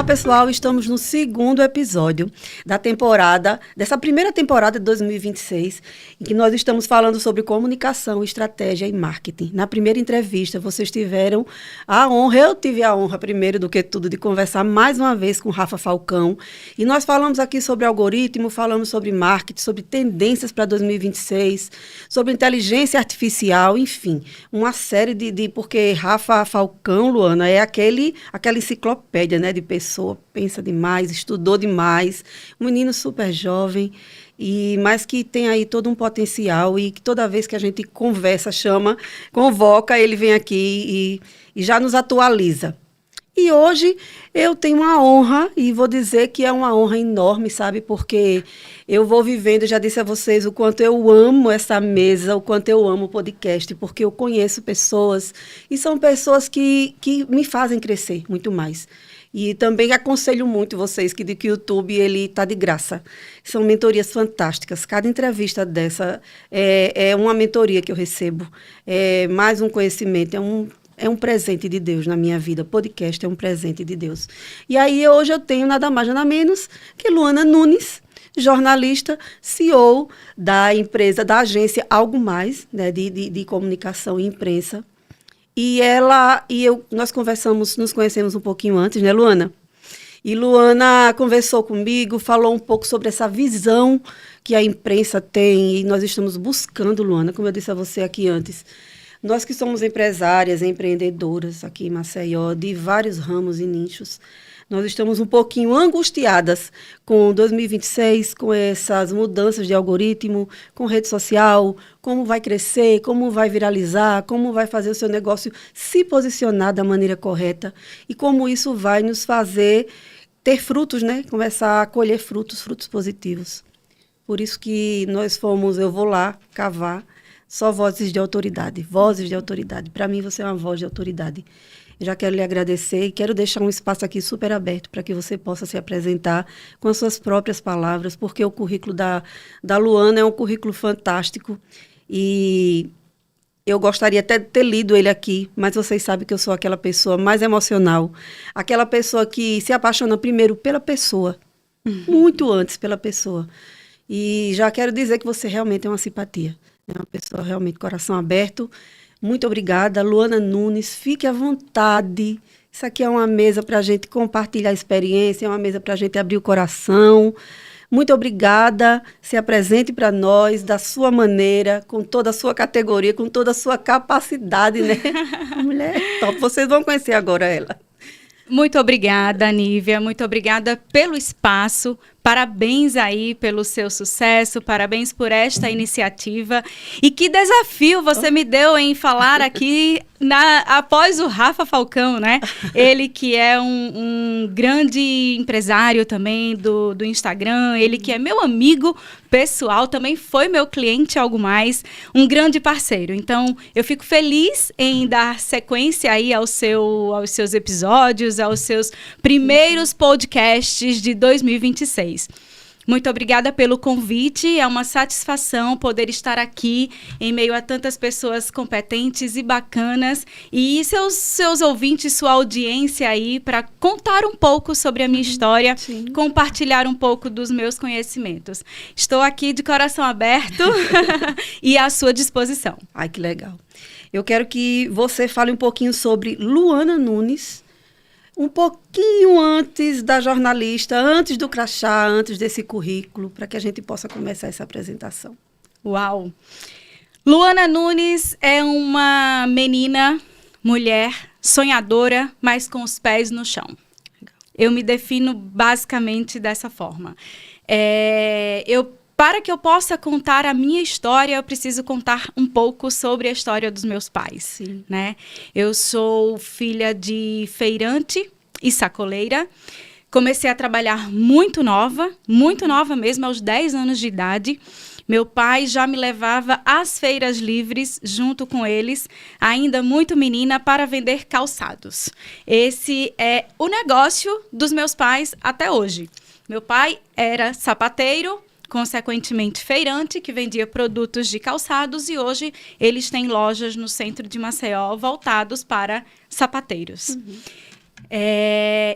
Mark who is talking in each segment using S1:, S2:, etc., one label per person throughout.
S1: Olá, pessoal, estamos no segundo episódio dessa primeira temporada de 2026, em que nós estamos falando sobre comunicação, estratégia e marketing. Na primeira entrevista, vocês tiveram a honra, eu tive a honra, primeiro do que tudo, de conversar mais uma vez com Rafa Falcão, e nós falamos aqui sobre algoritmo, falamos sobre marketing, sobre tendências para 2026, sobre inteligência artificial, enfim, uma série porque Rafa Falcão, Luana, é aquela enciclopédia, né, de pessoa, pensa demais, estudou demais, um menino super jovem, mas que tem aí todo um potencial e que toda vez que a gente conversa, convoca, ele vem aqui e já nos atualiza. E hoje eu tenho uma honra, e vou dizer que é uma honra enorme, sabe? Porque eu vou vivendo, já disse a vocês, o quanto eu amo essa mesa, o quanto eu amo o podcast, porque eu conheço pessoas, e são pessoas que me fazem crescer muito mais. E também aconselho muito vocês que o YouTube ele está de graça. São mentorias fantásticas. Cada entrevista dessa é uma mentoria que eu recebo, é mais um conhecimento, é um presente de Deus na minha vida. Podcast é um presente de Deus. E aí, hoje eu tenho nada mais, nada menos que Luana Nunes, jornalista, CEO da empresa, da agência Algo Mais, né, de comunicação e imprensa. Nós nos conhecemos um pouquinho antes, né, Luana? E Luana conversou comigo, falou um pouco sobre essa visão que a imprensa tem, e nós estamos buscando, Luana, como eu disse a você aqui antes, nós que somos empresárias, empreendedoras aqui em Maceió, de vários ramos e nichos, nós estamos um pouquinho angustiadas com 2026, com essas mudanças de algoritmo, com rede social, como vai crescer, como vai viralizar, como vai fazer o seu negócio se posicionar da maneira correta e como isso vai nos fazer ter frutos, né? Começar a colher frutos positivos. Por isso que eu vou lá cavar, só vozes de autoridade. Para mim, você é uma voz de autoridade. Eu já quero lhe agradecer e quero deixar um espaço aqui super aberto para que você possa se apresentar com as suas próprias palavras, porque o currículo da Luana é um currículo fantástico e eu gostaria até de ter lido ele aqui, mas vocês sabem que eu sou aquela pessoa mais emocional, aquela pessoa que se apaixona primeiro pela pessoa, muito antes pela pessoa. E já quero dizer que você realmente é uma simpatia. É uma pessoa realmente coração aberto. Muito obrigada, Luana Nunes. Fique à vontade. Isso aqui é uma mesa para a gente compartilhar a experiência, é uma mesa para a gente abrir o coração. Muito obrigada. Se apresente para nós da sua maneira, com toda a sua categoria, com toda a sua capacidade, né? A mulher é top. Vocês vão conhecer agora ela.
S2: Muito obrigada, Nívia. Muito obrigada pelo espaço. Parabéns aí pelo seu sucesso, parabéns por esta iniciativa. E que desafio você me deu em falar aqui após o Rafa Falcão, né? Ele que é um grande empresário também do Instagram, ele que é meu amigo pessoal, também foi meu cliente Algo Mais, um grande parceiro. Então, eu fico feliz em dar sequência aí aos seus episódios, aos seus primeiros podcasts de 2026. Muito obrigada pelo convite, é uma satisfação poder estar aqui em meio a tantas pessoas competentes e bacanas e seus ouvintes, sua audiência aí para contar um pouco sobre a minha história, sim, compartilhar um pouco dos meus conhecimentos. Estou aqui de coração aberto e à sua disposição.
S1: Ai, que legal. Eu quero que você fale um pouquinho sobre Luana Nunes, um pouquinho antes da jornalista, antes do crachá, antes desse currículo, para que a gente possa começar essa apresentação.
S2: Uau! Luana Nunes é uma menina, mulher, sonhadora, mas com os pés no chão. Eu me defino basicamente dessa forma. Para que eu possa contar a minha história, eu preciso contar um pouco sobre a história dos meus pais. Sim. Né? Eu sou filha de feirante e sacoleira. Comecei a trabalhar muito nova mesmo, aos 10 anos de idade. Meu pai já me levava às feiras livres, junto com eles, ainda muito menina, para vender calçados. Esse é o negócio dos meus pais até hoje. Meu pai era sapateiro, consequentemente feirante, que vendia produtos de calçados, e hoje eles têm lojas no centro de Maceió voltados para sapateiros. Uhum.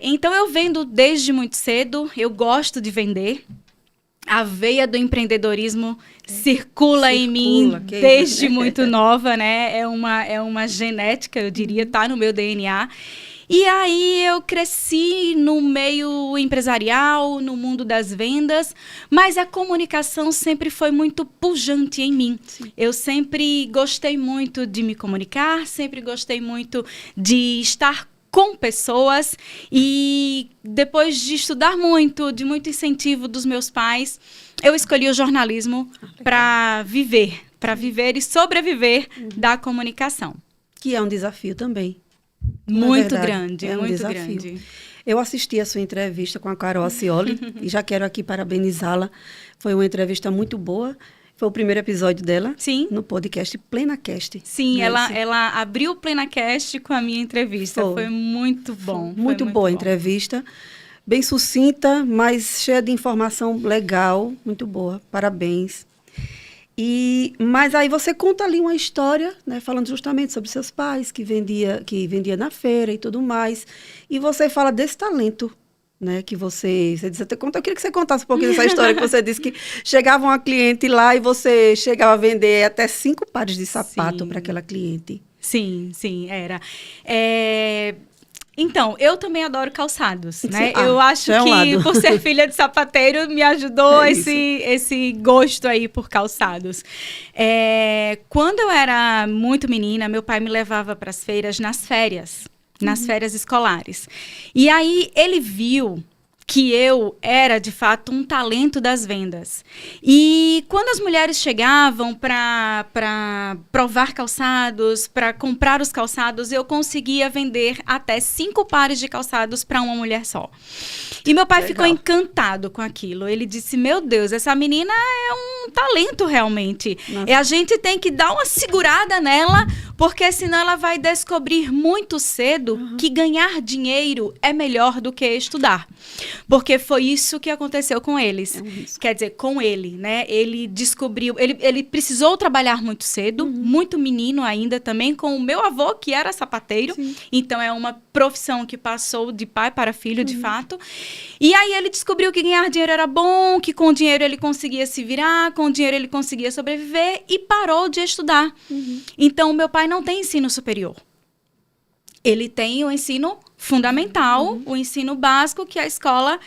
S2: Então, eu vendo desde muito cedo, eu gosto de vender. A veia do empreendedorismo circula em mim desde muito nova, né? É uma genética, eu diria, tá no meu DNA. E aí eu cresci no meio empresarial, no mundo das vendas, mas a comunicação sempre foi muito pujante em mim. Sim. Eu sempre gostei muito de me comunicar, sempre gostei muito de estar com pessoas, e depois de estudar muito, de muito incentivo dos meus pais, eu escolhi o jornalismo para viver e sobreviver da comunicação.
S1: Que é um desafio também.
S2: Muito grande,
S1: é um
S2: muito
S1: desafio.
S2: grande.
S1: Eu assisti a sua entrevista com a Carol Acioli e já quero aqui parabenizá-la. Foi uma entrevista muito boa. Foi o primeiro episódio dela.
S2: Sim.
S1: No podcast PlenaCast.
S2: Sim, ela abriu o PlenaCast com a minha entrevista. Foi muito bom.
S1: Muito boa a entrevista. Bem sucinta, mas cheia de informação legal. Muito boa. Parabéns. Mas aí você conta ali uma história, né, falando justamente sobre seus pais, que vendia na feira e tudo mais. E você fala desse talento, né, que você disse, eu queria que você contasse um pouquinho dessa história, que você disse que chegava uma cliente lá e você chegava a vender até 5 pares de sapato para aquela cliente.
S2: Sim, era. Então, eu também adoro calçados, né? Eu acho que por ser filha de sapateiro me ajudou esse gosto aí por calçados. Quando eu era muito menina, meu pai me levava para as feiras nas férias escolares. E aí ele viu que eu era, de fato, um talento das vendas. E quando as mulheres chegavam para provar calçados, para comprar os calçados, eu conseguia vender até 5 pares de calçados para uma mulher só. E meu pai ficou encantado com aquilo. Ele disse, meu Deus, essa menina é um talento realmente. E a gente tem que dar uma segurada nela, porque senão ela vai descobrir muito cedo que ganhar dinheiro é melhor do que estudar. Porque foi isso que aconteceu com eles. Quer dizer, com ele, né? Ele descobriu... Ele precisou trabalhar muito cedo, muito menino ainda também, com o meu avô, que era sapateiro. Sim. Então, é uma profissão que passou de pai para filho, de fato. E aí, ele descobriu que ganhar dinheiro era bom, que com dinheiro ele conseguia se virar, com dinheiro ele conseguia sobreviver, e parou de estudar. Então, meu pai não tem ensino superior. Ele tem o ensino fundamental, o ensino básico, que a escola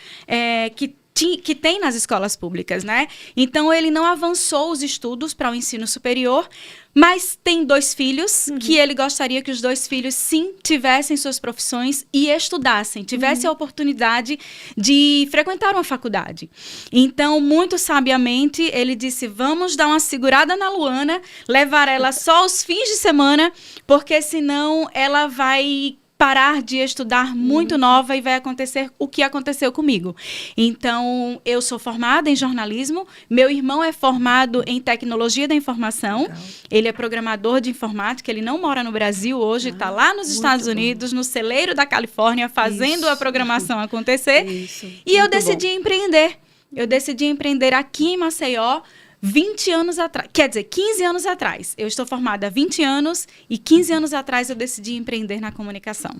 S2: que tem nas escolas públicas, né? Então, ele não avançou os estudos para o ensino superior, mas tem 2 filhos, que ele gostaria que os 2 filhos, sim, tivessem suas profissões e estudassem, tivessem a oportunidade de frequentar uma faculdade. Então, muito sabiamente, ele disse, vamos dar uma segurada na Luana, levar ela só aos fins de semana, porque senão ela vai parar de estudar muito nova e vai acontecer o que aconteceu comigo. Então, eu sou formada em jornalismo, meu irmão é formado em tecnologia da informação, ele é programador de informática, ele não mora no Brasil hoje, está lá nos Estados Unidos, no celeiro da Califórnia, fazendo a programação acontecer. E eu decidi empreender. Eu decidi empreender aqui em Maceió, 20 anos atrás, quer dizer, 15 anos atrás. Eu estou formada há 20 anos e 15 anos atrás eu decidi empreender na comunicação.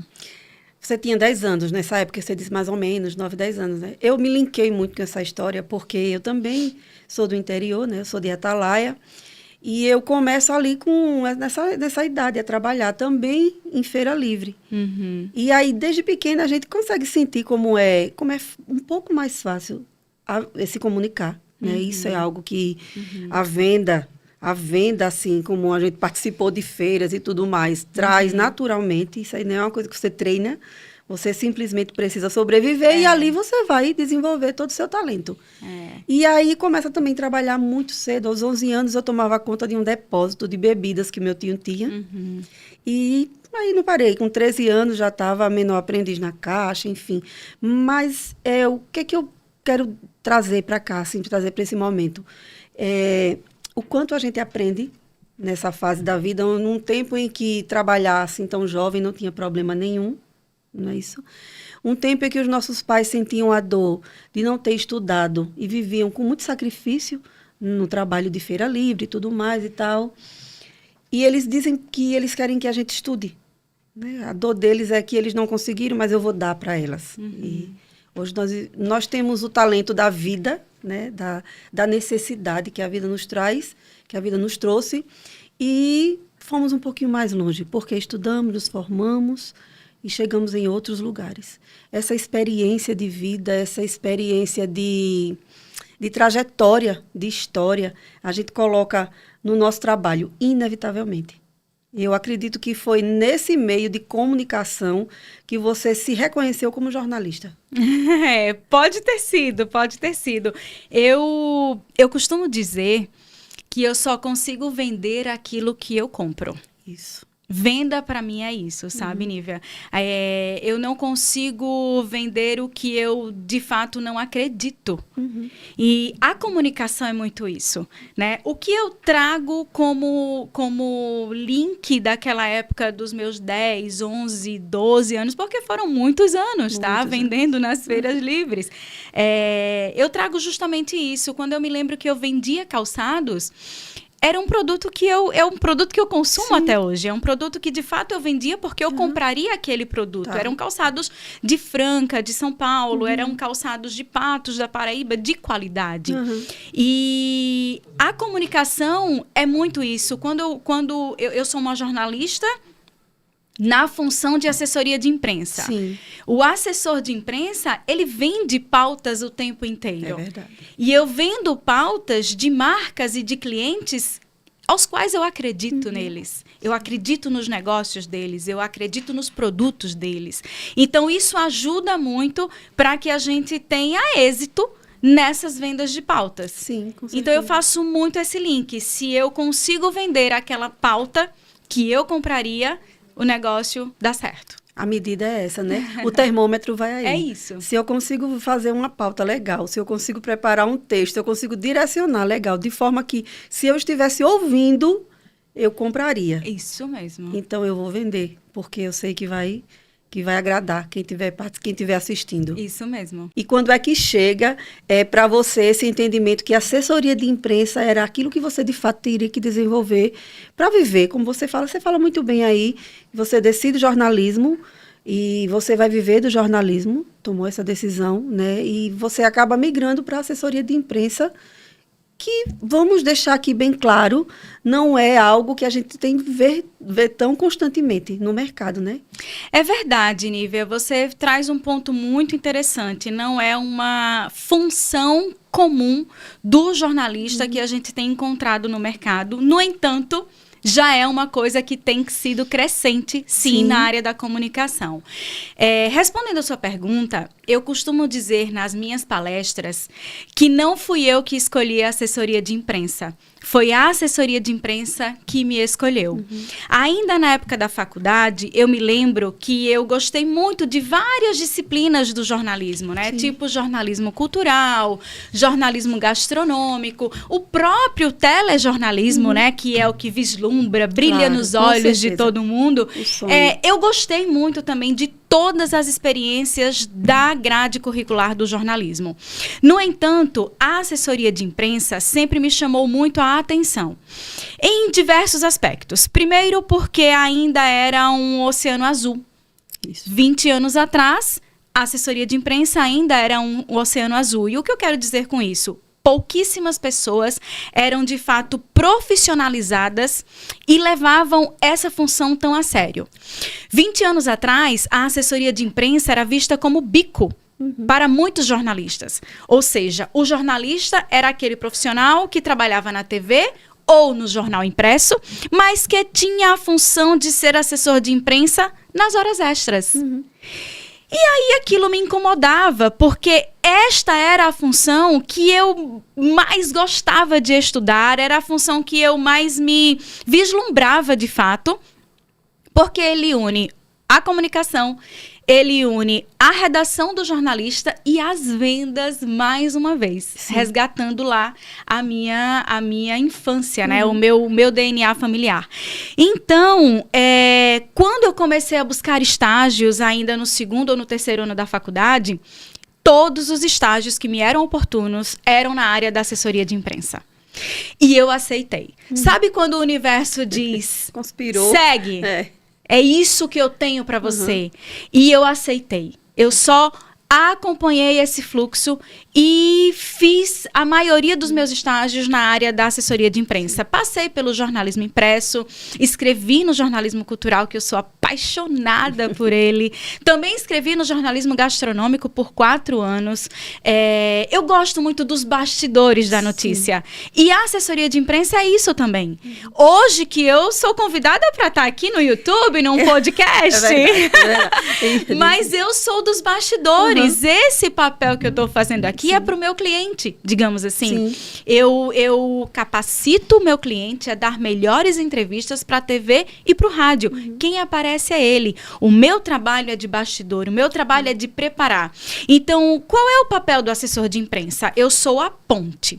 S1: Você tinha 10 anos nessa época, você disse mais ou menos, 9, 10 anos, né? Eu me linkei muito com essa história, porque eu também sou do interior, né? Eu sou de Atalaia, e eu começo ali nessa idade a trabalhar também em feira livre. E aí, desde pequena, a gente consegue sentir como é um pouco mais fácil se comunicar. Né? Isso é algo que a venda, assim, como a gente participou de feiras e tudo mais, traz naturalmente. Isso aí não é uma coisa que você treina, você simplesmente precisa sobreviver e ali você vai desenvolver todo o seu talento. E aí começa também a trabalhar muito cedo. Aos 11 anos eu tomava conta de um depósito de bebidas que meu tio tinha. E aí não parei. Com 13 anos já estava menor aprendiz na caixa, enfim. Mas o que eu quero trazer para cá, assim, trazer para esse momento. O quanto a gente aprende nessa fase da vida, num tempo em que trabalhar assim tão jovem não tinha problema nenhum, não é isso? Um tempo em que os nossos pais sentiam a dor de não ter estudado e viviam com muito sacrifício no trabalho de feira livre e tudo mais e tal. E eles dizem que eles querem que a gente estude. né? A dor deles é que eles não conseguiram, mas eu vou dar para elas. E hoje nós temos o talento da vida, né? Da necessidade que a vida nos traz, que a vida nos trouxe, e fomos um pouquinho mais longe, porque estudamos, nos formamos e chegamos em outros lugares. Essa experiência de vida, essa experiência de trajetória, de história, a gente coloca no nosso trabalho, inevitavelmente. Eu acredito que foi nesse meio de comunicação que você se reconheceu como jornalista.
S2: Pode ter sido, pode ter sido. Eu costumo dizer que eu só consigo vender aquilo que eu compro.
S1: Isso.
S2: Venda para mim é isso, sabe, Nívia? Eu não consigo vender o que eu, de fato, não acredito. E a comunicação é muito isso, né? O que eu trago como link daquela época dos meus 10, 11, 12 anos, porque foram muitos anos, tá? Vendendo nas feiras livres. Eu trago justamente isso. Quando eu me lembro que eu vendia calçados, era um produto que um produto que eu consumo até hoje. É um produto que, de fato, eu vendia porque eu compraria aquele produto.
S1: Tá.
S2: Eram calçados de Franca, de São Paulo. Eram calçados de Patos, da Paraíba, de qualidade. E a comunicação é muito isso. Quando eu sou uma jornalista na função de assessoria de imprensa.
S1: Sim.
S2: O assessor de imprensa, ele vende pautas o tempo inteiro.
S1: É verdade.
S2: E eu vendo pautas de marcas e de clientes aos quais eu acredito neles. Eu acredito nos negócios deles, eu acredito nos produtos deles. Então, isso ajuda muito para que a gente tenha êxito nessas vendas de pautas.
S1: Sim, com certeza.
S2: Então, eu faço muito esse link. Se eu consigo vender aquela pauta que eu compraria, o negócio dá certo.
S1: A medida é essa, né? O termômetro vai aí.
S2: É isso.
S1: Se eu consigo fazer uma pauta legal, se eu consigo preparar um texto, eu consigo direcionar legal, de forma que, se eu estivesse ouvindo, eu compraria.
S2: Isso mesmo.
S1: Então, eu vou vender, porque eu sei que vai agradar quem estiver assistindo.
S2: Isso mesmo.
S1: E quando é que chega para você esse entendimento que a assessoria de imprensa era aquilo que você, de fato, teria que desenvolver para viver? Como você fala muito bem aí, você decide jornalismo e você vai viver do jornalismo, tomou essa decisão, né? E você acaba migrando para a assessoria de imprensa, que, vamos deixar aqui bem claro, não é algo que a gente tem que ver tão constantemente no mercado, né?
S2: É verdade, Nívia. Você traz um ponto muito interessante. Não é uma função comum do jornalista que a gente tem encontrado no mercado. No entanto, já é uma coisa que tem sido crescente, sim, na área da comunicação. Respondendo a sua pergunta, eu costumo dizer nas minhas palestras que não fui eu que escolhi a assessoria de imprensa. Foi a assessoria de imprensa que me escolheu. Ainda na época da faculdade, eu me lembro que eu gostei muito de várias disciplinas do jornalismo, né? Sim. Tipo jornalismo cultural, jornalismo gastronômico, o próprio telejornalismo, né? Que é o que vislumbra, brilha nos olhos de todo mundo. Eu gostei muito também de todas as experiências da grade curricular do jornalismo. No entanto, a assessoria de imprensa sempre me chamou muito a atenção, em diversos aspectos. Primeiro, porque ainda era um oceano azul. Isso. 20 anos atrás, a assessoria de imprensa ainda era um oceano azul. E o que eu quero dizer com isso? Pouquíssimas pessoas eram, de fato, profissionalizadas e levavam essa função tão a sério. 20 anos atrás, a assessoria de imprensa era vista como bico para muitos jornalistas. Ou seja, o jornalista era aquele profissional que trabalhava na TV ou no jornal impresso, mas que tinha a função de ser assessor de imprensa nas horas extras. E aí aquilo me incomodava, porque esta era a função que eu mais gostava de estudar, era a função que eu mais me vislumbrava de fato, porque ele une a comunicação, ele une a redação do jornalista e as vendas, mais uma vez. Sim. Resgatando lá a minha infância, né? O meu DNA familiar. Então, quando eu comecei a buscar estágios, ainda no 2º ou no 3º ano da faculdade, todos os estágios que me eram oportunos eram na área da assessoria de imprensa. E eu aceitei. Sabe quando o universo diz...
S1: Conspirou.
S2: Segue. É isso que eu tenho para você. E eu aceitei. Eu só acompanhei esse fluxo e fiz a maioria dos meus estágios na área da assessoria de imprensa. Passei pelo jornalismo impresso, escrevi no jornalismo cultural, que eu sou apaixonada por ele. Também escrevi no jornalismo gastronômico por 4 anos. Eu gosto muito dos bastidores da notícia. E a assessoria de imprensa é isso também. Hoje que eu sou convidada para estar aqui no YouTube, num podcast,
S1: É verdade.
S2: mas eu sou dos bastidores. Esse papel que eu estou fazendo aqui é para o meu cliente, digamos assim. Eu capacito o meu cliente a dar melhores entrevistas para a TV e para o rádio. Quem aparece é ele. O meu trabalho é de bastidor, o meu trabalho é de preparar. Então, qual é o papel do assessor de imprensa? Eu sou a ponte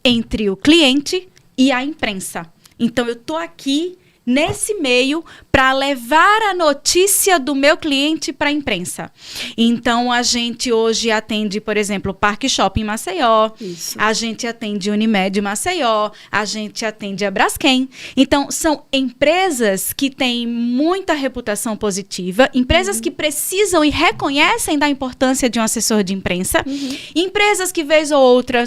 S2: entre o cliente e a imprensa. Então, eu estou aqui nesse meio para levar a notícia do meu cliente para a imprensa. Então, a gente hoje atende, por exemplo, o Parque Shopping Maceió, a gente atende Unimed Maceió, a gente atende a Braskem. Então, são empresas que têm muita reputação positiva, empresas que precisam e reconhecem da importância de um assessor de imprensa, empresas que, vez ou outra,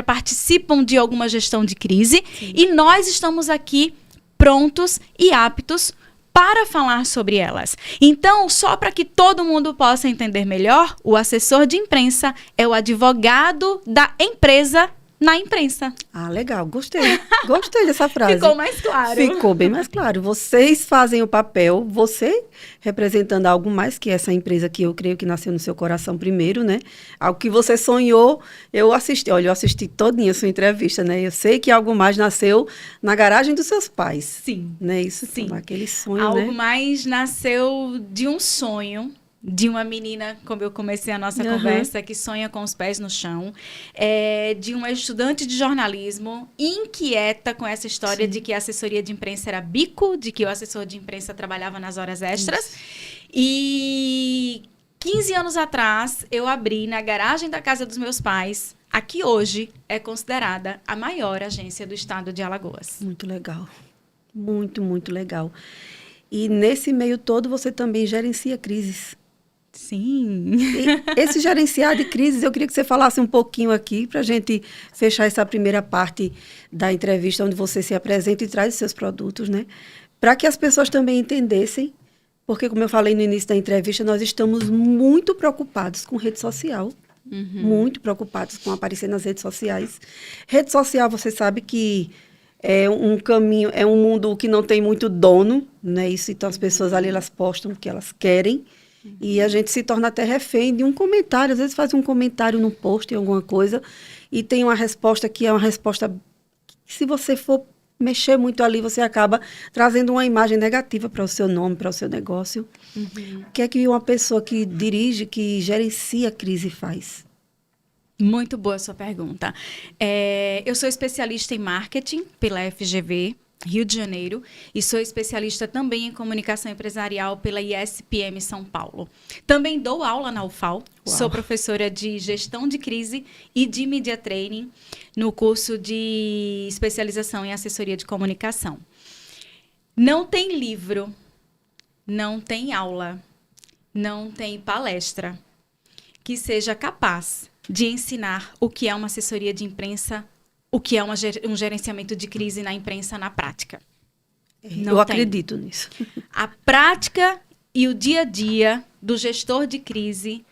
S2: participam de alguma gestão de crise, e nós estamos aqui prontos e aptos para falar sobre elas. Então, só para que todo mundo possa entender melhor, o assessor de imprensa é o advogado da empresa na imprensa.
S1: Ah, legal. Gostei. Gostei dessa frase.
S2: Ficou mais claro.
S1: Ficou bem mais claro. Vocês fazem o papel, você representando algo mais que essa empresa que eu creio que nasceu no seu coração primeiro, né? Algo que você sonhou, eu assisti todinha a sua entrevista, né? Eu sei que algo mais nasceu na garagem dos seus pais.
S2: Sim.
S1: Né? Isso,
S2: sim.
S1: Aquele sonho,
S2: algo mais nasceu de um sonho, de uma menina, como eu comecei a nossa conversa, que sonha com os pés no chão, de uma estudante de jornalismo inquieta com essa história de que a assessoria de imprensa era bico, de que o assessor de imprensa trabalhava nas horas extras. E 15 anos atrás, eu abri na garagem da casa dos meus pais, a que hoje é considerada a maior agência do estado de Alagoas.
S1: Muito legal. Muito, muito legal. E nesse meio todo, você também gerencia crises.
S2: Sim.
S1: E esse gerenciar de crises, eu queria que você falasse um pouquinho aqui para a gente fechar essa primeira parte da entrevista, onde você se apresenta e traz os seus produtos, né? Para que as pessoas também entendessem, porque, como eu falei no início da entrevista, nós estamos muito preocupados com rede social, muito preocupados com aparecer nas redes sociais. Rede social, você sabe que é um caminho, é um mundo que não tem muito dono, né? Isso, então as pessoas ali, elas postam o que elas querem. E a gente se torna até refém de um comentário. Às vezes faz um comentário num post, em alguma coisa, e tem uma resposta que é uma resposta que, se você for mexer muito ali, você acaba trazendo uma imagem negativa para o seu nome, para o seu negócio. O que é que uma pessoa que dirige, que gerencia a crise faz?
S2: Muito boa a sua pergunta. Eu sou especialista em marketing pela FGV, Rio de Janeiro, e sou especialista também em comunicação empresarial pela ISPM São Paulo. Também dou aula na UFAL, sou professora de gestão de crise e de media training no curso de especialização em assessoria de comunicação. Não tem livro, não tem aula, não tem palestra que seja capaz de ensinar o que é uma assessoria de imprensa, o que é um gerenciamento de crise na imprensa na prática.
S1: Eu acredito nisso.
S2: A prática e o dia a dia do gestor de crise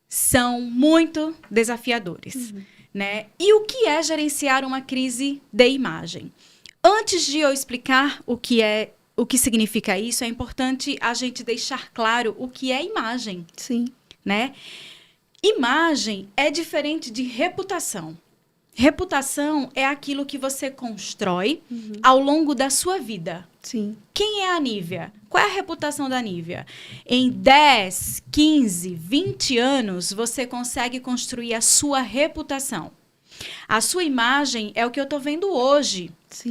S2: são muito desafiadores, né? E o que é gerenciar uma crise de imagem? Antes de eu explicar o que significa isso, é importante a gente deixar claro o que é imagem.
S1: Sim.
S2: Né? Imagem é diferente de reputação. Reputação é aquilo que você constrói ao longo da sua vida.
S1: Sim.
S2: Quem é a Nívia? Qual é a reputação da Nívia? Em 10, 15, 20 anos, você consegue construir a sua reputação. A sua imagem é o que eu estou vendo hoje,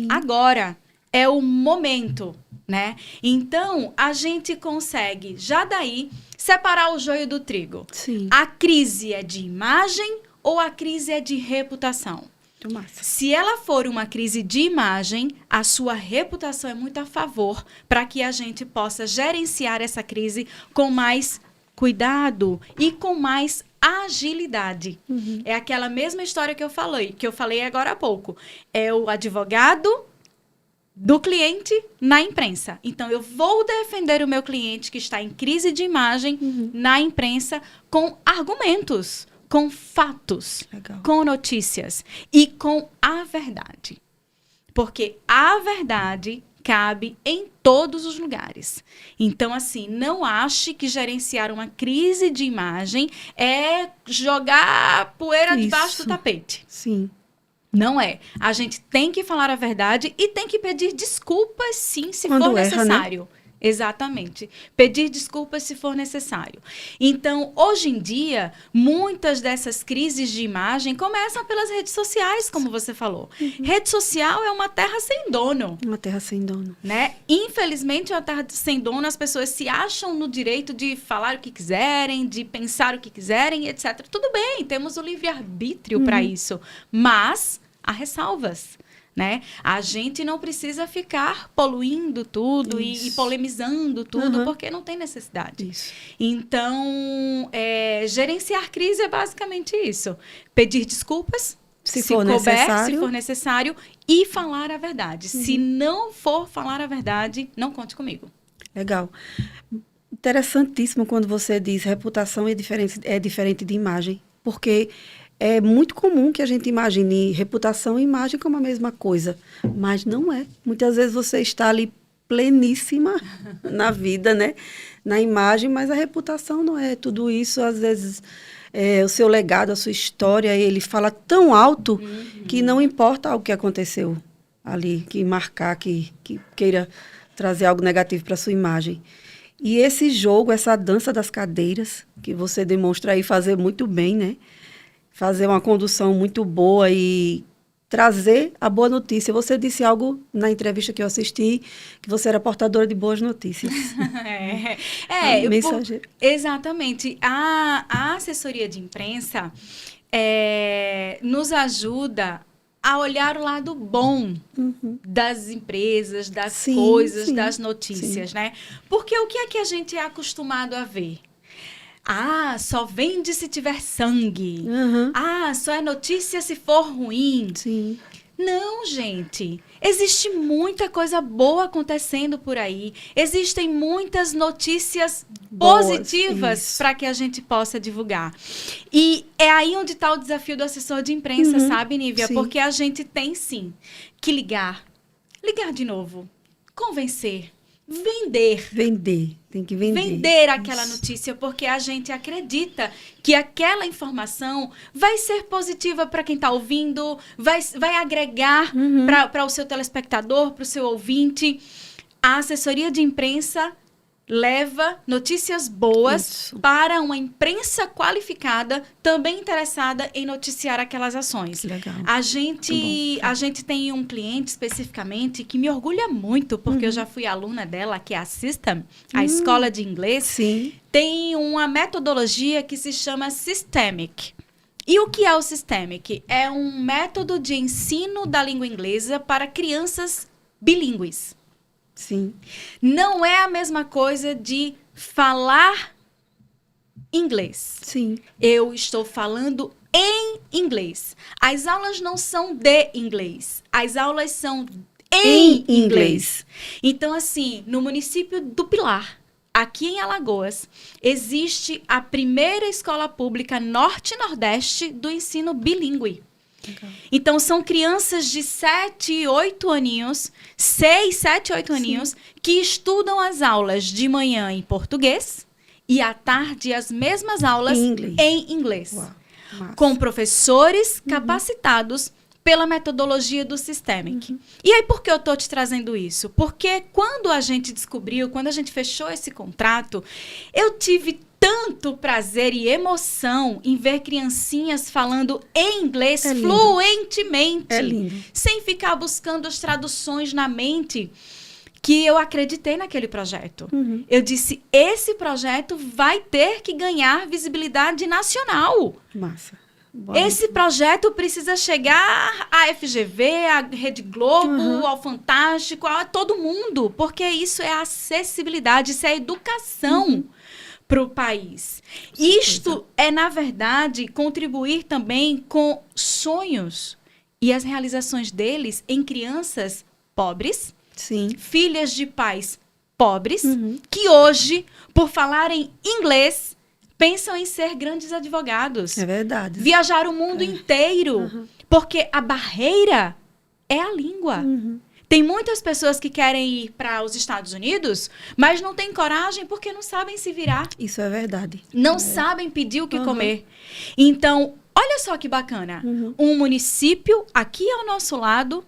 S2: agora. É o momento, né? Então, a gente consegue, já daí, separar o joio do trigo.
S1: Sim.
S2: A crise é de imagem ou a crise é de reputação?
S1: Muito massa.
S2: Se ela for uma crise de imagem, a sua reputação é muito a favor para que a gente possa gerenciar essa crise com mais cuidado e com mais agilidade. É aquela mesma história que eu falei agora há pouco. É o advogado do cliente na imprensa. Então, eu vou defender o meu cliente que está em crise de imagem na imprensa com argumentos, com fatos,
S1: Legal.
S2: com notícias e com a verdade. Porque a verdade cabe em todos os lugares. Então, assim, não ache que gerenciar uma crise de imagem é jogar poeira debaixo do tapete.
S1: Sim.
S2: Não é. A gente tem que falar a verdade e tem que pedir desculpas, sim, se
S1: Quando
S2: for
S1: erra,
S2: necessário. Né? Exatamente. Pedir desculpas se for necessário. Então, hoje em dia, muitas dessas crises de imagem começam pelas redes sociais, como você falou. Rede social é uma terra sem dono.
S1: Uma terra sem dono.
S2: Né? Infelizmente, é uma terra sem dono. As pessoas se acham no direito de falar o que quiserem, de pensar o que quiserem, etc. Tudo bem, temos o livre-arbítrio para isso. Mas há ressalvas. Né? A gente não precisa ficar poluindo tudo e polemizando tudo, porque não tem necessidade.
S1: Isso.
S2: Então, gerenciar crise é basicamente isso. Pedir desculpas,
S1: se for necessário,
S2: e falar a verdade. Se não for falar a verdade, não conte comigo.
S1: Legal. Interessantíssimo quando você diz reputação é diferente de imagem, porque é muito comum que a gente imagine reputação e imagem como a mesma coisa, mas não é. Muitas vezes você está ali pleníssima na vida, né? Na imagem, mas a reputação não é tudo isso. Às vezes, o seu legado, a sua história, ele fala tão alto que não importa o que aconteceu ali, que marcar, que queira trazer algo negativo para a sua imagem. E esse jogo, essa dança das cadeiras, que você demonstra aí fazer muito bem, né? Fazer uma condução muito boa e trazer a boa notícia. Você disse algo na entrevista que eu assisti, que você era portadora de boas notícias.
S2: Mensageira. Exatamente. A assessoria de imprensa nos ajuda a olhar o lado bom das empresas, das coisas, das notícias, né? Porque o que é que a gente é acostumado a ver? Só vende se tiver sangue. Só é notícia se for ruim.
S1: Sim.
S2: Não, gente. Existe muita coisa boa acontecendo por aí. Existem muitas notícias positivas para que a gente possa divulgar. E é aí onde está o desafio do assessor de imprensa, sabe, Nívia?
S1: Sim.
S2: Porque a gente tem, sim, que ligar de novo, convencer, vender.
S1: Tem que vender.
S2: Vender aquela notícia, porque a gente acredita que aquela informação vai ser positiva para quem está ouvindo, vai agregar para o seu telespectador, para o seu ouvinte. A assessoria de imprensa leva notícias boas para uma imprensa qualificada, também interessada em noticiar aquelas ações.
S1: Legal.
S2: A gente tem um cliente especificamente que me orgulha muito, porque eu já fui aluna dela, que é a System, a escola de inglês.
S1: Sim.
S2: Tem uma metodologia que se chama Systemic. E o que é o Systemic? É um método de ensino da língua inglesa para crianças bilíngues.
S1: Sim.
S2: Não é a mesma coisa de falar inglês.
S1: Sim.
S2: Eu estou falando em inglês. As aulas não são de inglês. As aulas são em inglês. Então, assim, no município do Pilar, aqui em Alagoas, existe a primeira escola pública norte-nordeste do ensino bilíngue. Então, são crianças de 7, 8 aninhos, 6, 7, 8 aninhos, que estudam as aulas de manhã em português e à tarde as mesmas aulas em inglês.
S1: Uau,
S2: com professores capacitados pela metodologia do Systemic. E aí, por que eu estou te trazendo isso? Porque quando a gente descobriu, quando a gente fechou esse contrato, eu tive tanto prazer e emoção em ver criancinhas falando em inglês fluentemente, sem ficar buscando as traduções na mente, que eu acreditei naquele projeto. Eu disse, esse projeto vai ter que ganhar visibilidade nacional.
S1: Massa.
S2: Esse projeto precisa chegar à FGV, à Rede Globo, ao Fantástico, a todo mundo, porque isso é acessibilidade, isso é educação para o país. Isto é, na verdade, contribuir também com sonhos e as realizações deles em crianças pobres, filhas de pais pobres, que hoje, por falarem inglês, pensam em ser grandes advogados.
S1: É verdade.
S2: Viajar o mundo inteiro, porque a barreira é a língua. Tem muitas pessoas que querem ir para os Estados Unidos, mas não têm coragem porque não sabem se virar.
S1: Isso é verdade.
S2: Não sabem pedir o que comer. Então, olha só que bacana. Um município aqui ao nosso lado,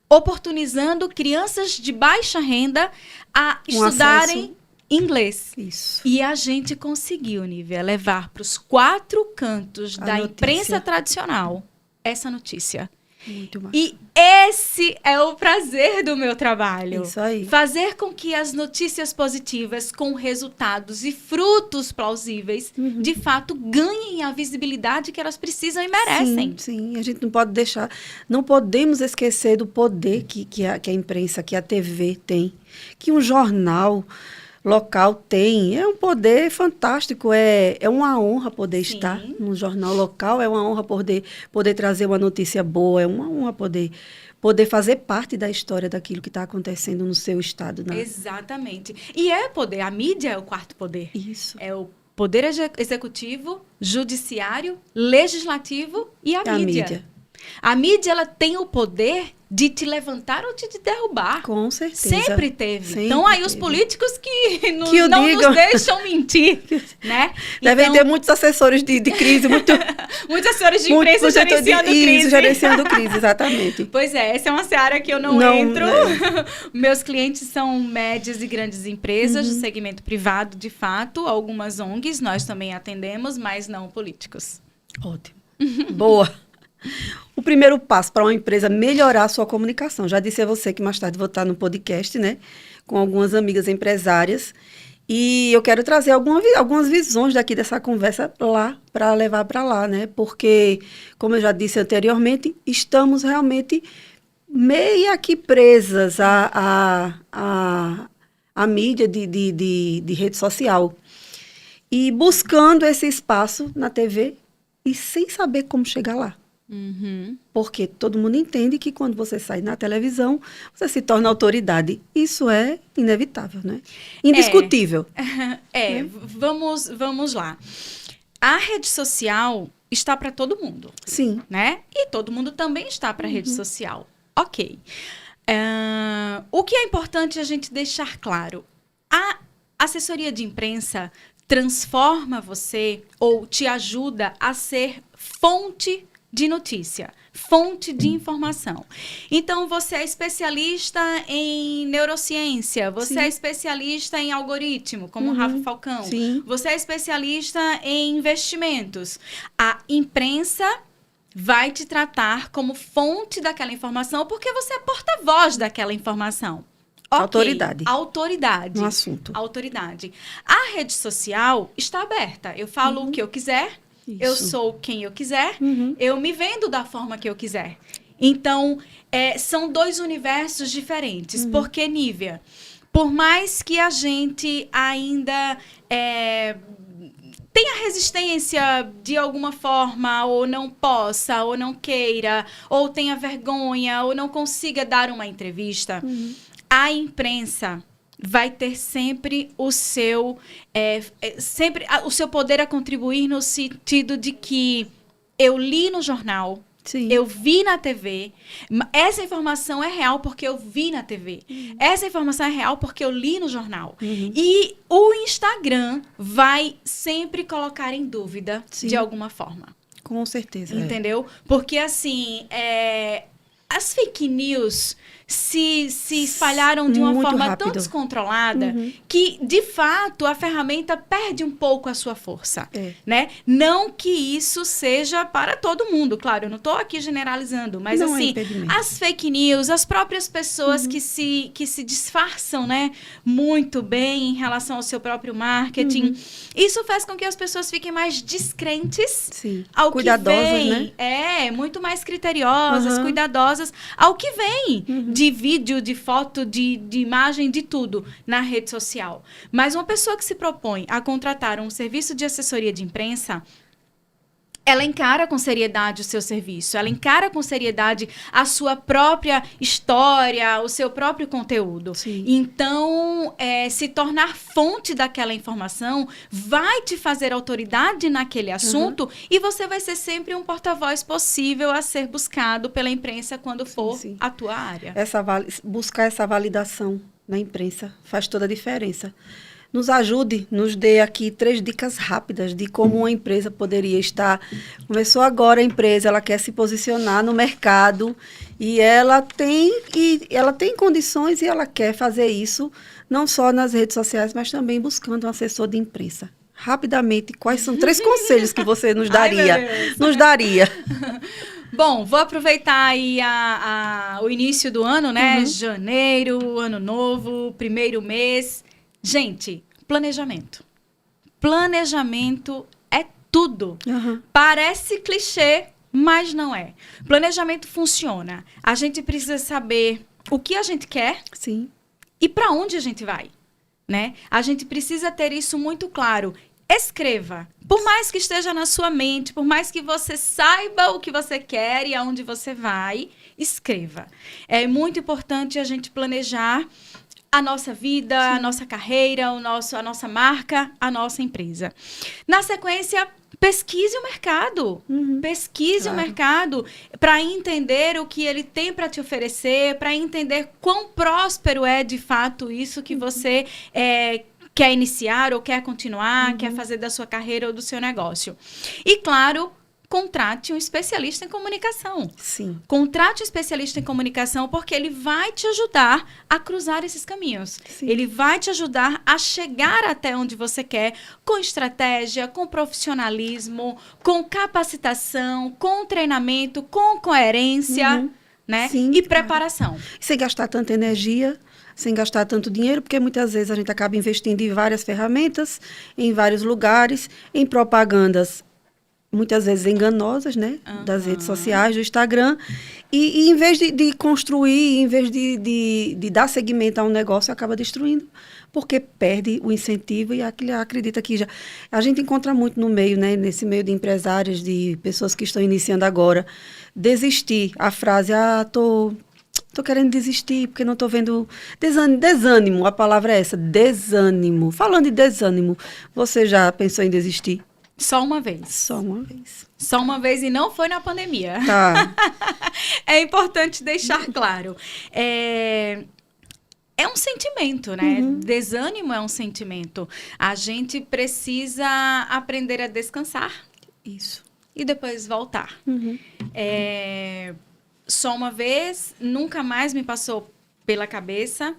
S2: oportunizando crianças de baixa renda a estudarem inglês.
S1: Isso.
S2: E a gente conseguiu, Nívia, levar para os 4 cantos da imprensa tradicional essa notícia.
S1: Muito massa.
S2: E esse é o prazer do meu trabalho.
S1: Isso aí.
S2: Fazer com que as notícias positivas, com resultados e frutos plausíveis, de fato, ganhem a visibilidade que elas precisam e merecem.
S1: Sim. A gente não pode deixar, não podemos esquecer do poder que a imprensa, que a TV tem, que um jornal local tem. É um poder fantástico, é uma honra poder estar num jornal local, é uma honra poder trazer uma notícia boa, é uma honra poder fazer parte da história daquilo que está acontecendo no seu estado. Né?
S2: Exatamente. E é poder, a mídia é o 4º poder.
S1: Isso.
S2: É o poder executivo, judiciário, legislativo e a mídia. A mídia, ela tem o poder de te levantar ou de te derrubar.
S1: Com certeza.
S2: Sempre teve.
S1: Sempre
S2: então, aí
S1: teve.
S2: Os políticos que não
S1: digam.
S2: nos deixam mentir, né?
S1: Devem ter muitos assessores de crise, muitos
S2: assessores de imprensa gerenciando crise.
S1: Isso, gerenciando crise, exatamente.
S2: Pois é, essa é uma seara que eu não entro. Meus clientes são médias e grandes empresas do segmento privado, de fato. Algumas ONGs nós também atendemos, mas não políticos.
S1: Ótimo. Boa. O primeiro passo para uma empresa melhorar a sua comunicação. Já disse a você que mais tarde vou estar no podcast, né? Com algumas amigas empresárias. E eu quero trazer algumas visões daqui dessa conversa lá, para levar para lá, né? Porque, como eu já disse anteriormente, estamos realmente meio aqui presas à mídia de rede social. E buscando esse espaço na TV e sem saber como chegar lá. Porque todo mundo entende que quando você sai na televisão, você se torna autoridade. Isso é inevitável, né? Indiscutível.
S2: Né? Vamos lá. A rede social está para todo mundo.
S1: Sim.
S2: Né? E todo mundo também está para a rede social. Ok. O que é importante a gente deixar claro? A assessoria de imprensa transforma você ou te ajuda a ser fonte de notícia, fonte de informação. Então, você é especialista em neurociência, você é especialista em algoritmo, como o Rafa Falcão, você é especialista em investimentos. A imprensa vai te tratar como fonte daquela informação porque você é porta-voz daquela informação. Okay. Autoridade.
S1: No assunto.
S2: Autoridade. A rede social está aberta. Eu falo o que eu quiser. Isso. Eu sou quem eu quiser, eu me vendo da forma que eu quiser. Então, são 2 universos diferentes. Porque, Nívia, por mais que a gente ainda tenha resistência de alguma forma, ou não possa, ou não queira, ou tenha vergonha, ou não consiga dar uma entrevista, a imprensa vai ter sempre o seu poder a contribuir no sentido de que eu li no jornal, eu vi na TV, essa informação é real porque eu vi na TV, essa informação é real porque eu li no jornal. E o Instagram vai sempre colocar em dúvida de alguma forma.
S1: Com certeza.
S2: Entendeu? Porque, assim, as fake news se espalharam de uma
S1: Muito
S2: forma
S1: rápido.
S2: tão descontrolada que, de fato, a ferramenta perde um pouco a sua força, né? Não que isso seja para todo mundo, claro, eu não estou aqui generalizando, mas
S1: Não é
S2: assim,
S1: impedimento.
S2: as fake news, as próprias pessoas que se disfarçam, né, muito bem em relação ao seu próprio marketing, isso faz com que as pessoas fiquem mais descrentes
S1: Sim.
S2: ao
S1: Cuidadosas,
S2: que vem,
S1: né?
S2: muito mais criteriosas, cuidadosas ao que vem de vídeo, de foto, de imagem, de tudo na rede social. Mas uma pessoa que se propõe a contratar um serviço de assessoria de imprensa, ela encara com seriedade o seu serviço, ela encara com seriedade a sua própria história, o seu próprio conteúdo.
S1: Sim.
S2: Então, se tornar fonte daquela informação vai te fazer autoridade naquele assunto e você vai ser sempre um porta-voz possível a ser buscado pela imprensa quando for a tua área.
S1: Buscar essa validação na imprensa faz toda a diferença. Nos ajude, nos dê aqui 3 dicas rápidas de como uma empresa poderia estar. Começou agora a empresa, ela quer se posicionar no mercado e ela tem condições e ela quer fazer isso não só nas redes sociais, mas também buscando um assessor de imprensa. Rapidamente, quais são 3 conselhos que você nos daria?
S2: Ai,
S1: nos daria.
S2: Bom, vou aproveitar aí o início do ano, né? Janeiro, ano novo, primeiro mês. Gente, planejamento. Planejamento é tudo. Parece clichê, mas não é. Planejamento funciona. A gente precisa saber o que a gente quer e para onde a gente vai, né? A gente precisa ter isso muito claro. Escreva. Por mais que esteja na sua mente, por mais que você saiba o que você quer e aonde você vai, escreva. É muito importante a gente planejar a nossa vida, a nossa carreira, a nossa marca, a nossa empresa. Na sequência, pesquise o mercado. Pesquise o mercado para entender o que ele tem para te oferecer, para entender quão próspero é de fato isso que você quer iniciar ou quer continuar, quer fazer da sua carreira ou do seu negócio. E, claro, contrate um especialista em comunicação.
S1: Sim.
S2: Contrate um especialista em comunicação porque ele vai te ajudar a cruzar esses caminhos.
S1: Sim.
S2: Ele vai te ajudar a chegar até onde você quer com estratégia, com profissionalismo, com capacitação, com treinamento, com coerência, né?
S1: Sim,
S2: e preparação.
S1: Sem gastar tanta energia, sem gastar tanto dinheiro, porque muitas vezes a gente acaba investindo em várias ferramentas, em vários lugares, em propagandas muitas vezes enganosas, né? Das redes sociais, do Instagram. E em vez de construir, em vez de dar seguimento a um negócio, acaba destruindo, porque perde o incentivo e acredita que já... A gente encontra muito no meio, né? Nesse meio de empresários, de pessoas que estão iniciando agora, desistir. A frase, tô querendo desistir, porque não estou vendo... Desânimo, a palavra é essa, desânimo. Falando de desânimo, você já pensou em desistir?
S2: Só uma vez.
S1: Só uma vez.
S2: Só uma vez e não foi na pandemia.
S1: Tá.
S2: É importante deixar claro. É um sentimento, né? Desânimo é um sentimento. A gente precisa aprender a descansar.
S1: Isso.
S2: E depois voltar. Só uma vez, nunca mais me passou pela cabeça.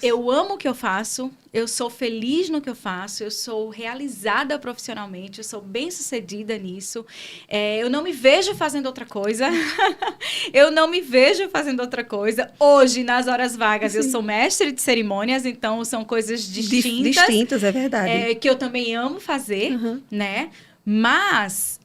S2: Eu amo o que eu faço, eu sou feliz no que eu faço, eu sou realizada profissionalmente, eu sou bem-sucedida nisso. Eu não me vejo fazendo outra coisa. Eu não me vejo fazendo outra coisa. Hoje, nas horas vagas, eu sou mestre de cerimônias, então são coisas distintas.
S1: Distintas, é verdade.
S2: Que eu também amo fazer, né? Mas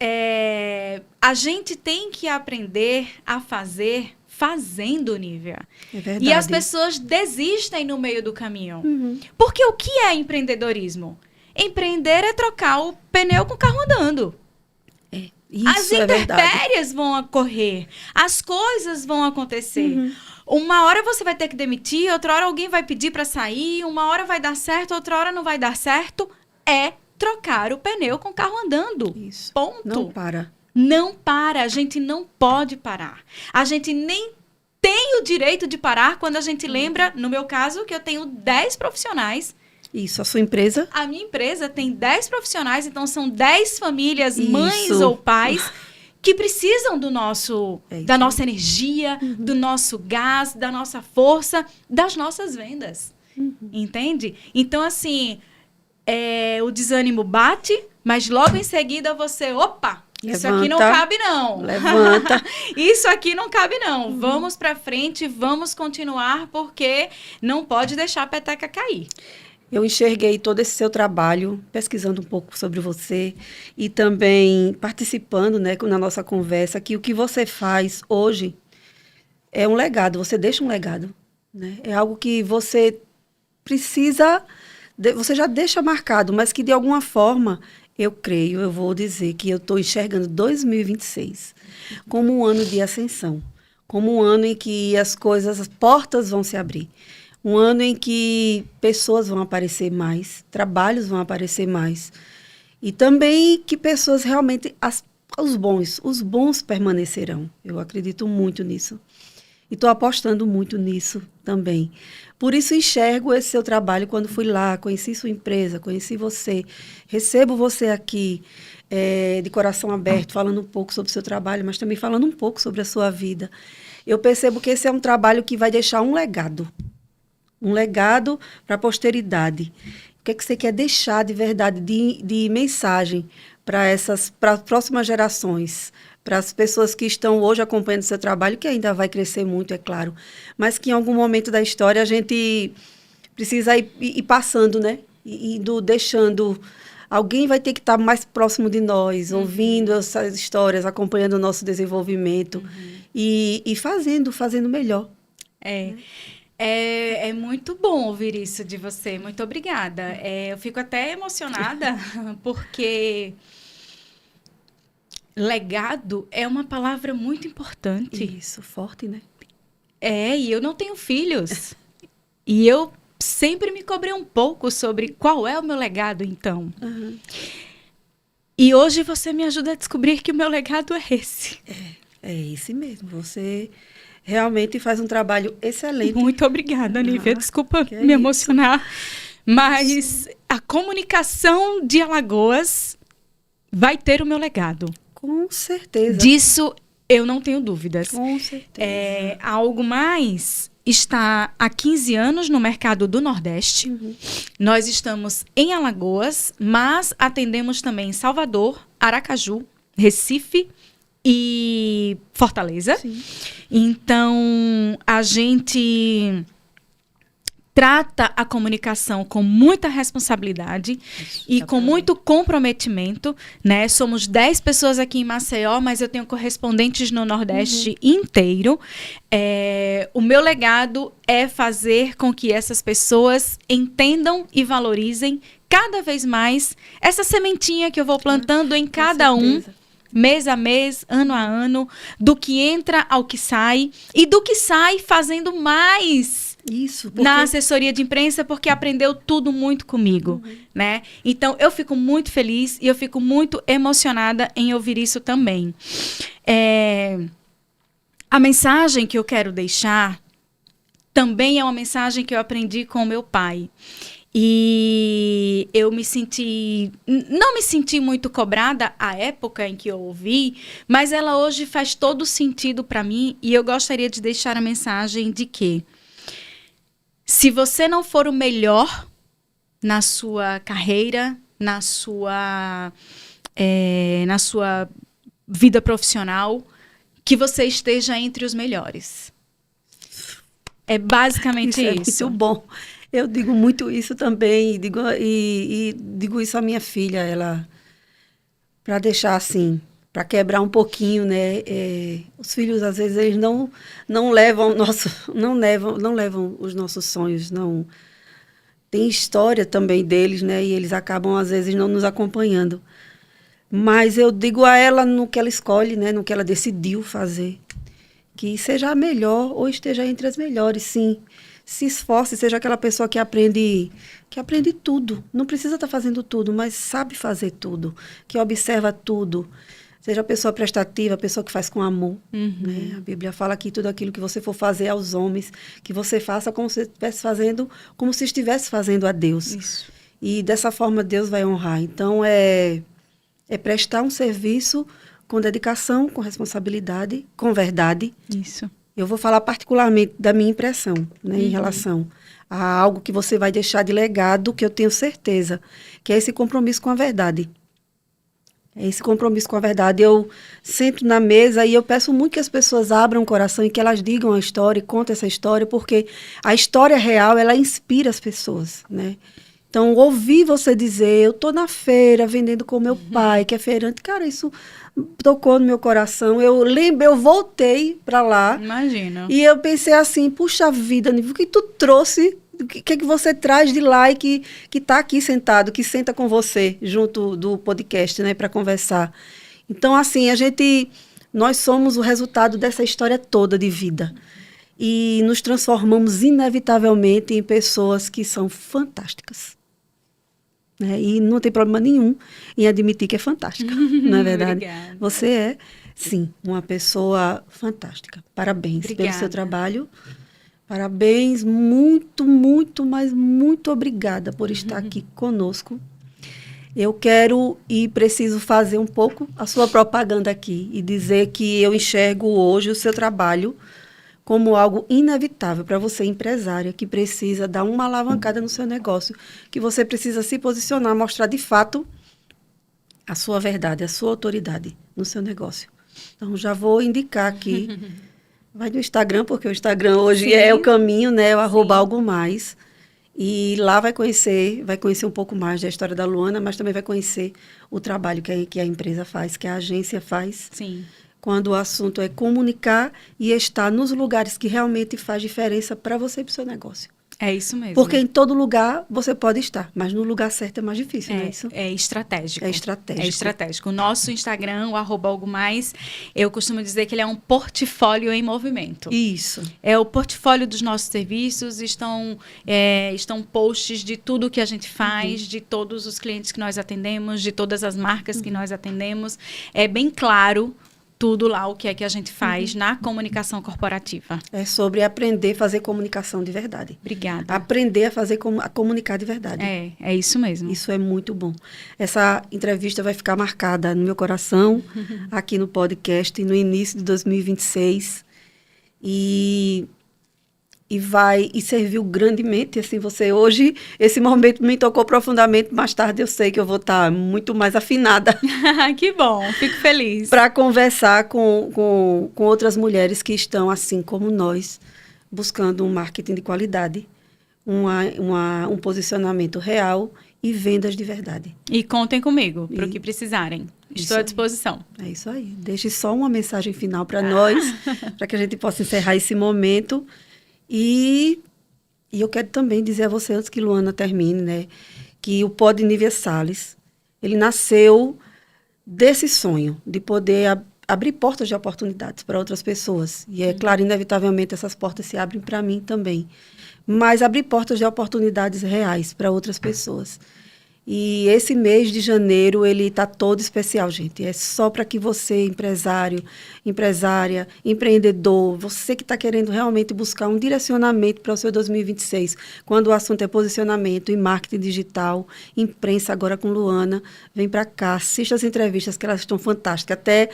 S2: a gente tem que aprender a fazer fazendo, Nívia.
S1: É verdade.
S2: E as pessoas desistem no meio do caminho. Porque o que é empreendedorismo? Empreender é trocar o pneu com o carro andando. As intempéries vão ocorrer, as coisas vão acontecer. Uma hora você vai ter que demitir, outra hora alguém vai pedir para sair, uma hora vai dar certo, outra hora não vai dar certo. É trocar o pneu com o carro andando.
S1: Isso.
S2: Ponto.
S1: Não para.
S2: Não para, a gente não pode parar. A gente nem tem o direito de parar quando a gente lembra, no meu caso, que eu tenho 10 profissionais.
S1: Isso, a sua empresa?
S2: A minha empresa tem 10 profissionais, então são 10 famílias, mães ou pais, que precisam da nossa energia, do nosso gás, da nossa força, das nossas vendas. Entende? Então, assim, o desânimo bate, mas logo em seguida você, opa, isso aqui não cabe não.
S1: Levanta.
S2: Isso aqui não cabe não. Vamos para frente, vamos continuar, porque não pode deixar a peteca cair.
S1: Eu enxerguei todo esse seu trabalho, pesquisando um pouco sobre você e também participando, né, na nossa conversa, que o que você faz hoje é um legado, você deixa um legado, né? É algo que você precisa, você já deixa marcado, mas que de alguma forma, eu vou dizer que eu estou enxergando 2026 como um ano de ascensão, como um ano em que as portas vão se abrir. Um ano em que pessoas vão aparecer mais, trabalhos vão aparecer mais. E também que pessoas realmente, os bons permanecerão. Eu acredito muito nisso. E estou apostando muito nisso também. Por isso enxergo esse seu trabalho quando fui lá, conheci sua empresa, conheci você. Recebo você aqui de coração aberto, falando um pouco sobre o seu trabalho, mas também falando um pouco sobre a sua vida. Eu percebo que esse é um trabalho que vai deixar um legado. Um legado para a posteridade. O que é que você quer deixar de verdade, de mensagem para as próximas gerações, para as pessoas que estão hoje acompanhando o seu trabalho, que ainda vai crescer muito, é claro, mas que em algum momento da história a gente precisa ir passando, né? Indo deixando. Alguém vai ter que estar mais próximo de nós, ouvindo essas histórias, acompanhando o nosso desenvolvimento e fazendo melhor.
S2: É muito bom ouvir isso de você. Muito obrigada. Eu fico até emocionada, porque legado é uma palavra muito importante.
S1: Isso, forte, né?
S2: E eu não tenho filhos. E eu sempre me cobrei um pouco sobre qual é o meu legado, então. E hoje você me ajuda a descobrir que o meu legado é esse.
S1: É esse mesmo. Você realmente faz um trabalho excelente.
S2: Muito obrigada, Nívia. Desculpa me emocionar. Mas a comunicação de Alagoas vai ter o meu legado.
S1: Com certeza.
S2: Disso eu não tenho dúvidas.
S1: Com certeza.
S2: Algo mais está há 15 anos no mercado do Nordeste. Nós estamos em Alagoas, mas atendemos também Salvador, Aracaju, Recife e Fortaleza.
S1: Sim.
S2: Então, a gente trata a comunicação com muita responsabilidade e com muito comprometimento, né? Somos 10 pessoas aqui em Maceió, mas eu tenho correspondentes no Nordeste inteiro. O meu legado é fazer com que essas pessoas entendam e valorizem cada vez mais essa sementinha que eu vou plantando em cada um, mês a mês, ano a ano, do que entra ao que sai e do que sai fazendo mais na assessoria de imprensa, porque aprendeu tudo muito comigo, né? Então, eu fico muito feliz e eu fico muito emocionada em ouvir isso também. A mensagem que eu quero deixar também é uma mensagem que eu aprendi com o meu pai. E eu não me senti muito cobrada à época em que eu ouvi, mas ela hoje faz todo sentido para mim e eu gostaria de deixar a mensagem de que se você não for o melhor na sua carreira, na sua vida profissional, que você esteja entre os melhores. É basicamente isso.
S1: É muito bom. Eu digo muito isso também, e digo isso à minha filha, para deixar assim, para quebrar um pouquinho, né? Os filhos, às vezes, eles não levam os nossos sonhos, não. Tem história também deles, né? E eles acabam, às vezes, não nos acompanhando. Mas eu digo a ela no que ela escolhe, né? No que ela decidiu fazer, que seja a melhor ou esteja entre as melhores, sim. Se esforce, seja aquela pessoa que aprende tudo. Não precisa estar fazendo tudo, mas sabe fazer tudo, que observa tudo. Seja a pessoa prestativa, a pessoa que faz com amor. Né? A Bíblia fala que tudo aquilo que você for fazer aos homens, que você faça como se estivesse fazendo a Deus.
S2: Isso.
S1: E dessa forma Deus vai honrar. Então, é prestar um serviço com dedicação, com responsabilidade, com verdade.
S2: Isso.
S1: Eu vou falar particularmente da minha impressão, né, em relação a algo que você vai deixar de legado, que eu tenho certeza, que é esse compromisso com a verdade. É esse compromisso com a verdade. Eu sento na mesa e eu peço muito que as pessoas abram o coração e que elas digam a história e contem essa história, porque a história real, ela inspira as pessoas, né? Então, ouvir você dizer, eu estou na feira vendendo com meu pai, que é feirante, cara, isso tocou no meu coração. Eu voltei para lá.
S2: Imagino.
S1: E eu pensei assim, puxa vida, Nível, o que tu trouxe, o que você traz de lá e que está aqui sentado, que senta com você, junto do podcast, né, para conversar. Então, assim, nós somos o resultado dessa história toda de vida. E nos transformamos inevitavelmente em pessoas que são fantásticas. Né? E não tem problema nenhum em admitir que é fantástica, não é verdade?
S2: Obrigada.
S1: Você é, sim, uma pessoa fantástica. Parabéns pelo seu trabalho. Parabéns, muito, muito, mas muito obrigada por estar aqui conosco. Eu quero e preciso fazer um pouco a sua propaganda aqui e dizer que eu enxergo hoje o seu trabalho como algo inevitável para você, empresária, que precisa dar uma alavancada no seu negócio, que você precisa se posicionar, mostrar de fato a sua verdade, a sua autoridade no seu negócio. Então, já vou indicar aqui, vai no Instagram, porque o Instagram hoje é o caminho, né? O @algomais. E lá vai conhecer um pouco mais da história da Luana, mas também vai conhecer o trabalho que a empresa faz, que a agência faz.
S2: Sim.
S1: Quando o assunto é comunicar e estar nos lugares que realmente faz diferença para você e para o seu negócio.
S2: É isso mesmo.
S1: Porque em todo lugar você pode estar, mas no lugar certo é mais difícil, não é isso?
S2: É estratégico.
S1: É estratégico.
S2: É estratégico. O nosso Instagram, o @algomais, eu costumo dizer que ele é um portfólio em movimento.
S1: Isso.
S2: É o portfólio dos nossos serviços, estão posts de tudo que a gente faz, de todos os clientes que nós atendemos, de todas as marcas que nós atendemos. É bem claro tudo lá o que é que a gente faz na comunicação corporativa.
S1: É sobre aprender a fazer comunicação de verdade.
S2: Obrigada.
S1: Aprender a comunicar de verdade.
S2: É isso mesmo.
S1: Isso é muito bom. Essa entrevista vai ficar marcada no meu coração, aqui no podcast, no início de 2026. E serviu grandemente, assim, você hoje, esse momento me tocou profundamente, mais tarde eu sei que eu vou estar muito mais afinada.
S2: Que bom, fico feliz.
S1: Para conversar com outras mulheres que estão, assim como nós, buscando um marketing de qualidade, um posicionamento real e vendas de verdade.
S2: E contem comigo, para o que precisarem. Estou à disposição.
S1: É isso aí. Deixe só uma mensagem final para nós, para que a gente possa encerrar esse momento. E eu quero também dizer a você, antes que Luana termine, né, que o Pod Nívia Salles, ele nasceu desse sonho de poder abrir portas de oportunidades para outras pessoas. E é claro, inevitavelmente, essas portas se abrem para mim também. Mas abrir portas de oportunidades reais para outras pessoas. E esse mês de janeiro, ele está todo especial, gente. É só para que você, empresário, empresária, empreendedor, você que está querendo realmente buscar um direcionamento para o seu 2026, quando o assunto é posicionamento e marketing digital, imprensa agora com Luana, vem para cá, assista as entrevistas, que elas estão fantásticas. Até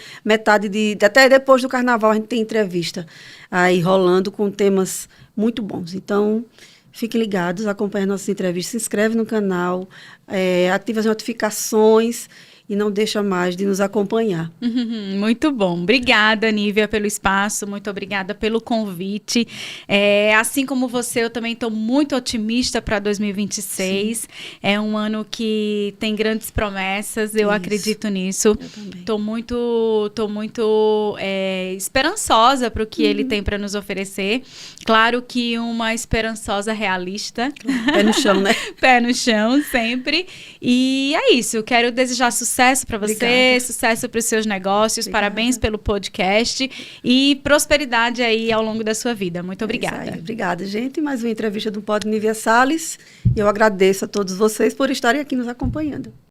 S1: até depois do carnaval a gente tem entrevista aí rolando com temas muito bons. Então, fiquem ligados, acompanhem nossas entrevistas, se inscreve no canal, ative as notificações e não deixa mais de nos acompanhar.
S2: Muito bom. Obrigada, Nívia, pelo espaço. Muito obrigada pelo convite. Assim como você, eu também estou muito otimista para 2026. Sim. É um ano que tem grandes promessas. Eu acredito nisso.
S1: Eu também.
S2: Estou muito esperançosa para o que ele tem para nos oferecer. Claro que uma esperançosa realista.
S1: Pé no chão, né?
S2: Pé no chão, sempre. E é isso. Quero desejar sucesso para você, obrigada. Sucesso para os seus negócios, obrigada. Parabéns pelo podcast e prosperidade aí ao longo da sua vida. Muito obrigada.
S1: Obrigada, gente. Mais uma entrevista do Pod Nívia Salles. Eu agradeço a todos vocês por estarem aqui nos acompanhando.